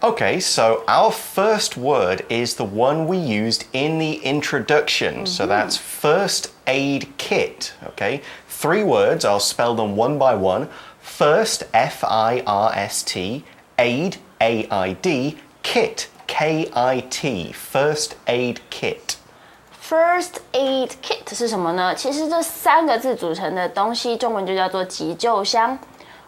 Okay, so our first word is the one we used in the introduction. So that's first aid kit, okay? 3 words, I'll spell them one by one. First, F-I-R-S-T, aid, A-I-D, kit, K-I-T, first aid kit. First aid kit 是什么呢？其实这3个字组成的东西，中文就叫做急救箱。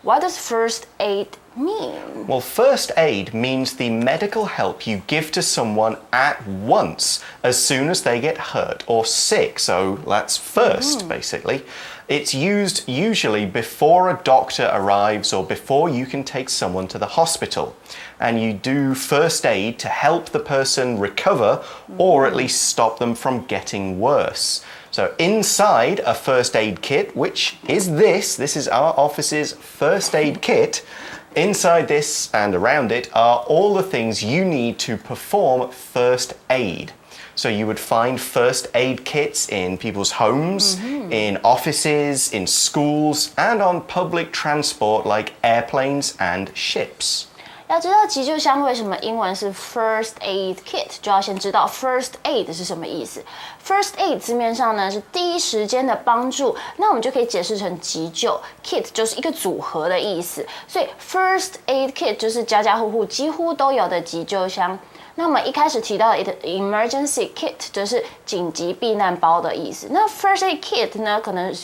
What does first aid mean? Well, first aid means the medical help you give to someone at once as soon as they get hurt or sick. So that's first, basically. It's used usually before a doctor arrives or before you can take someone to the hospital. And you do first aid to help the person recover or at least stop them from getting worse. So inside a first aid kit, which is this is our office's first aid kit. Inside this and around it are all the things you need to perform first aid. So you would find first aid kits in people's homes, in offices, in schools, and on public transport like airplanes and ships. 要知道急救箱为什么英文是 first aid kit， 就要先知道 first aid 是什么意思。First aid 字面上呢是第一时间的帮助，那我们就可以解释成急救 ，kit 就是一个组合的意思，所以 first aid kit 就是家家户户几乎都有的急救箱。那我们一开始提到的 emergency kit 就是紧急避难包的意思。那 first aid kit 呢，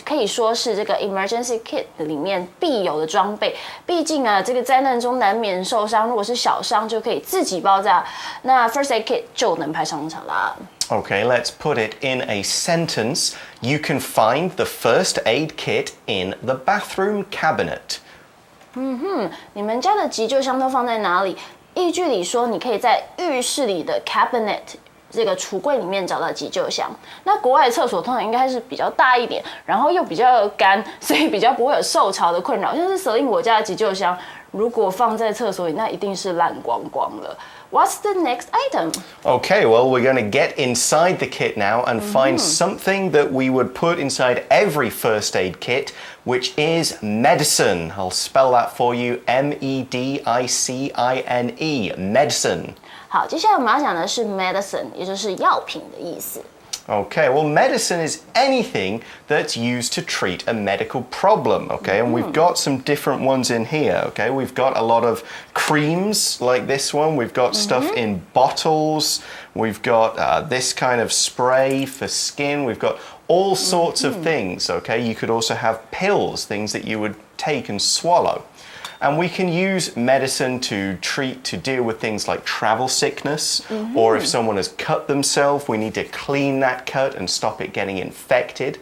可以说是这个 emergency kit 里面必有的装备。毕竟啊，这个灾难中难免受伤，如果是小伤就可以自己包扎，那 first aid kit 就能派上场啦。Okay, let's put it in a sentence. You can find the first aid kit in the bathroom cabinet. 你们家的急救箱都放在哪里？依句里说，你可以在浴室里的 cabinet 这个橱柜里面找到急救箱。那国外的厕所通常应该是比较大一点，然后又比较干，所以比较不会有受潮的困扰。像是Celine我家的急救箱，如果放在厕所里，那一定是烂光光了。What's the next item? Okay, well, we're going to get inside the kit now and find something that we would put inside every first aid kit, which is medicine. I'll spell that for you, M-E-D-I-C-I-N-E, medicine. 好，接下来我们要讲的是 medicine， 也就是药品的意思。Okay, well, medicine is anything that's used to treat a medical problem, okay? And we've got some different ones in here, okay? We've got a lot of creams like this one. We've got stuff in bottles. We've got this kind of spray for skin. We've got all sorts of things, okay? You could also have pills, things that you would take and swallow. And we can use medicine to deal with things like travel sickness, or if someone has cut themselves, we need to clean that cut and stop it getting infected.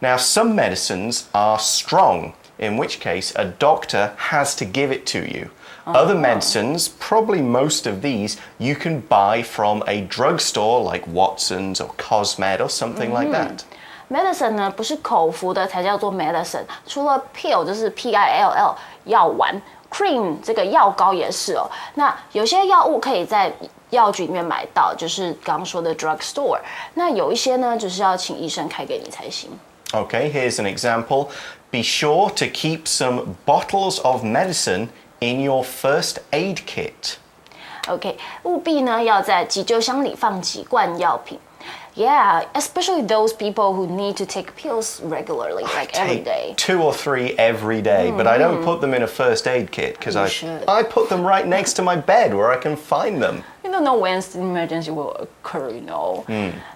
Now, some medicines are strong, in which case a doctor has to give it to you. Other medicines, probably most of these, you can buy from a drugstore like Watson's or Cosmed or something like that. Medicine 呢不是口服的才叫做 medicine， 除了 pill 就是 P-I-L-L 药丸 ，cream 这个药膏也是哦。那有些药物可以在药局里面买到，就是刚刚说的 drugstore。那有一些呢，就是要请医生开给你才行。Okay, here's an example. Be sure to keep some bottles of medicine in your first aid kit. OK， 务必呢要在急救箱里放几罐药品。Yeah, especially those people who need to take pills regularly, like every day. 2 or 3 every day, but I don't put them in a first aid kit because I put them right next to my bed where I can find them. You don't know when the emergency will occur, you know.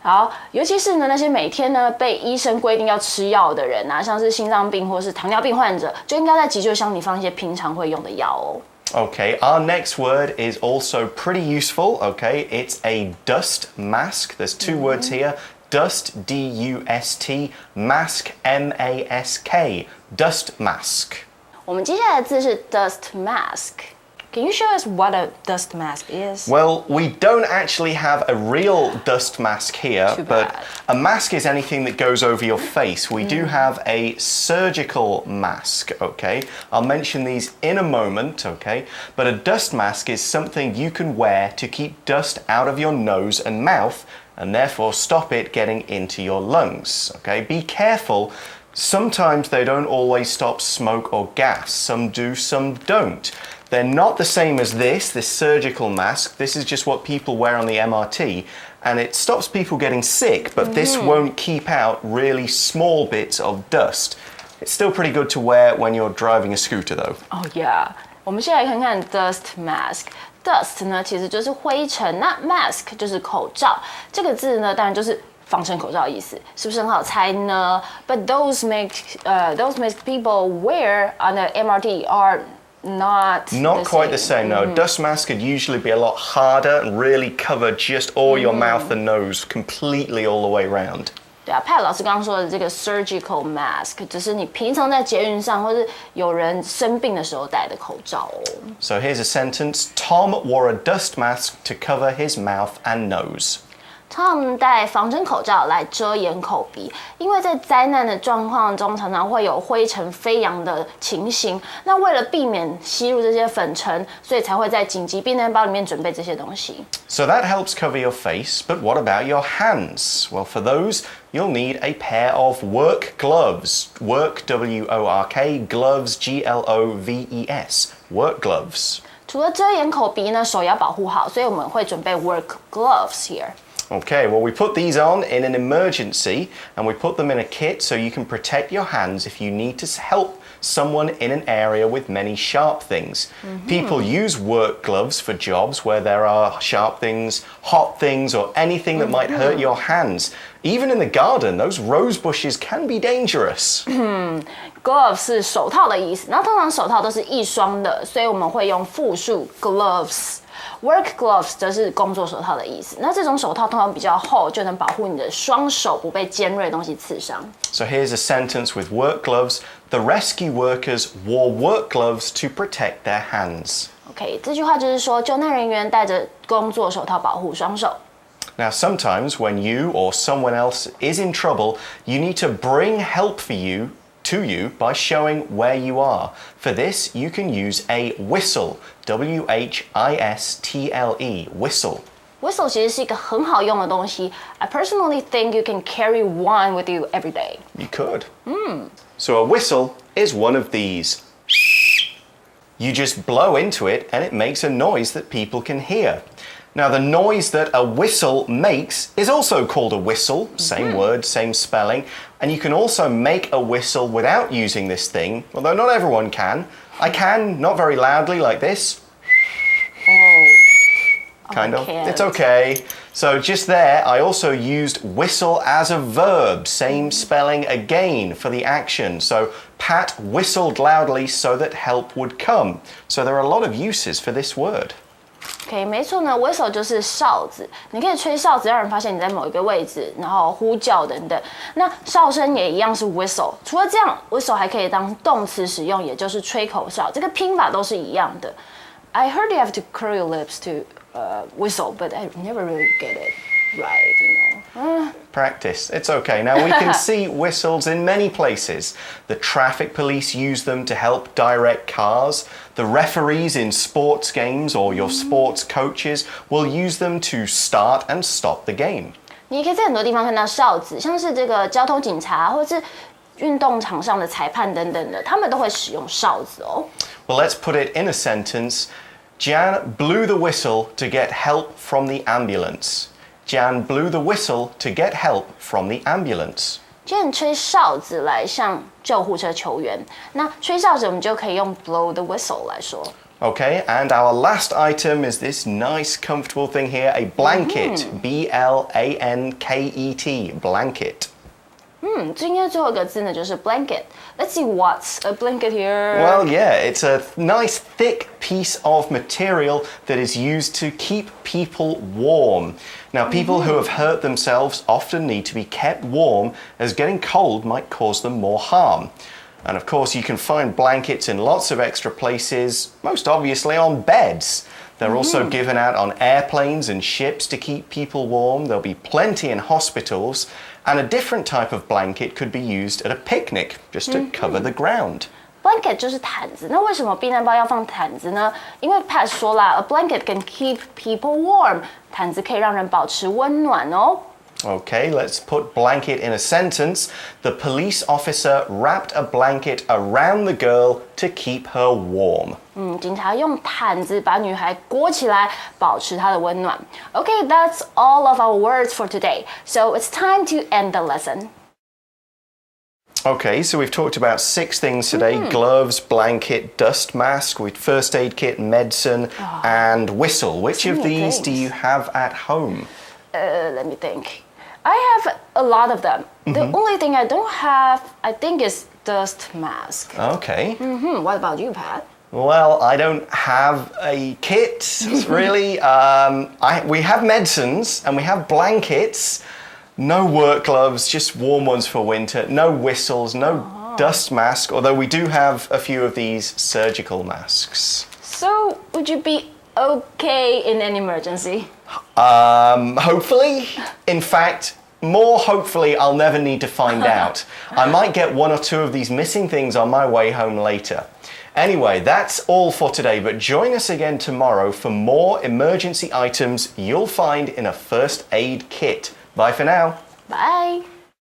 好，尤其是呢那些每天呢被医生规定要吃药的人啊，像是心脏病或是糖尿病患者，就应该在急救箱里放一些平常会用的药哦。Okay, our next word is also pretty useful, okay? It's a dust mask. There's 2 words here. Dust, D-U-S-T, mask, M-A-S-K. Dust mask. 我们接下来的字是 dust mask. Can you show us what a dust mask is? Well, we don't actually have a real dust mask here, but a mask is anything that goes over your face. We do have a surgical mask, okay? I'll mention these in a moment, okay? But a dust mask is something you can wear to keep dust out of your nose and mouth and therefore stop it getting into your lungs, okay? Be careful. Sometimes they don't always stop smoke or gas. Some do, some don't. They're not the same as this surgical mask. This is just what people wear on the MRT, and it stops people getting sick, but this won't keep out really small bits of dust. It's still pretty good to wear when you're driving a scooter, though. Oh yeah. 我们先来看看 dust mask。dust 呢其实就是灰尘，那 mask 就是口罩。这个字呢当然就是防尘口罩的意思，是不是很好猜呢 ？But those mask people wear on the MRT are not quite the same. No, dust mask could usually be a lot harder and really cover just all your mouth and nose completely all the way around. 对啊，派老师刚刚说的这个 surgical mask， 只是你平常在捷运上或是有人生病的时候戴的口罩哦。So here's a sentence. Tom wore a dust mask to cover his mouth and nose. Tom 戴防尘口罩来遮掩口鼻，因为在灾难的状况中，常常会有灰尘飞扬的情形。那为了避免吸入这些粉尘，所以才会在紧急避难包里面准备这些东西。So that helps cover your face, but what about your hands? Well, for those, you'll need a pair of work gloves. Work, W-O-R-K, gloves, G-L-O-V-E-S. Work gloves. 除了遮掩口鼻呢，手也要保护好，所以我们会准备 work gloves here. Okay, well, we put these on in an emergency and we put them in a kit so you can protect your hands if you need to help someone in an area with many sharp things. People use work gloves for jobs where there are sharp things, hot things, or anything that might hurt your hands. Even in the garden, those rose bushes can be dangerous. Glove 是手套的意思，那通常手套都是一双的，所以我们会用复数 gloves。Work gloves 则是工作手套的意思。那这种手套通常比较厚，就能保护你的双手不被尖锐的东西刺伤。So here's a sentence with work gloves. The rescue workers wore work gloves to protect their hands. OK， 这句话就是说，救难人员戴着工作手套保护双手。Now, sometimes when you or someone else is in trouble, you need to bring help to you by showing where you are. For this, you can use a whistle. W-H-I-S-T-L-E. Whistle. Whistle 其实是一个很好用的东西。I personally think you can carry one with you every day. You could. So a whistle is one of these. You just blow into it and it makes a noise that people can hear. Now, the noise that a whistle makes is also called a whistle. Same word, same spelling. And you can also make a whistle without using this thing, although not everyone can. I can, not very loudly like this. Kind of. It's okay. So just there, I also used whistle as a verb. Same spelling again for the action. So Pat whistled loudly so that help would come. So there are a lot of uses for this word. OK， 没错呢 ，whistle 就是哨子，你可以吹哨子，让人发现你在某一个位置，然后呼叫等等。那哨声也一样是 whistle。除了这样 ，whistle 还可以当动词使用，也就是吹口哨。这个拼法都是一样的。I heard you have to curl your lips to whistle, but I never really get it right, you know. Practice. It's okay. Now we can see whistles in many places. The traffic police use them to help direct cars. The referees in sports games or your sports coaches will use them to start and stop the game. 你可以在很多地方看到哨子，像是这个交通警察或是运动场上的裁判等等的，他们都会使用哨子哦。Well, let's put it in a sentence. Jan blew the whistle to get help from the ambulance. Jan blew the whistle to get help from the ambulance. Jan 吹哨子来向救护车求援。那吹哨子我们就可以用 blow the whistle 来说。Okay, and our last item is this nice, comfortable thing here, a blanket. B-L-A-N-K-E-T, blanket. 今天最后一个字呢就是 blanket. Let's see what's a blanket here. Well, yeah, it's a nice thick piece of material that is used to keep people warm. Now, people who have hurt themselves often need to be kept warm as getting cold might cause them more harm. And of course, you can find blankets in lots of extra places, most obviously on beds. They're also given out on airplanes and ships to keep people warm. There'll be plenty in hospitals. And a different type of blanket could be used at a picnic, just to cover the ground. Blanket 就是毯子，那为什么避难包要放毯子呢？因为 Pat 说啦 ，a blanket can keep people warm， 毯子可以让人保持温暖哦。Okay, let's put blanket in a sentence. The police officer wrapped a blanket around the girl to keep her warm. 警察用毯子把女孩裹起来，保持她的温暖。Okay, that's all of our words for today. So it's time to end the lesson. Okay, so we've talked about 6 things today. Gloves, blanket, dust mask, with first aid kit, medicine, and whistle. Which of these do you have at home? Let me think. I have a lot of them. The only thing I don't have, I think, is dust mask. Okay. What about you, Pat? Well, I don't have a kit, really. We have medicines and we have blankets. No work gloves, just warm ones for winter. No whistles, no dust mask, although we do have a few of these surgical masks. So, would you be okay in an emergency? Hopefully. In fact, more hopefully, I'll never need to find out. I might get 1 or 2 of these missing things on my way home later. Anyway, that's all for today, but join us again tomorrow for more emergency items you'll find in a first aid kit. Bye for now. Bye.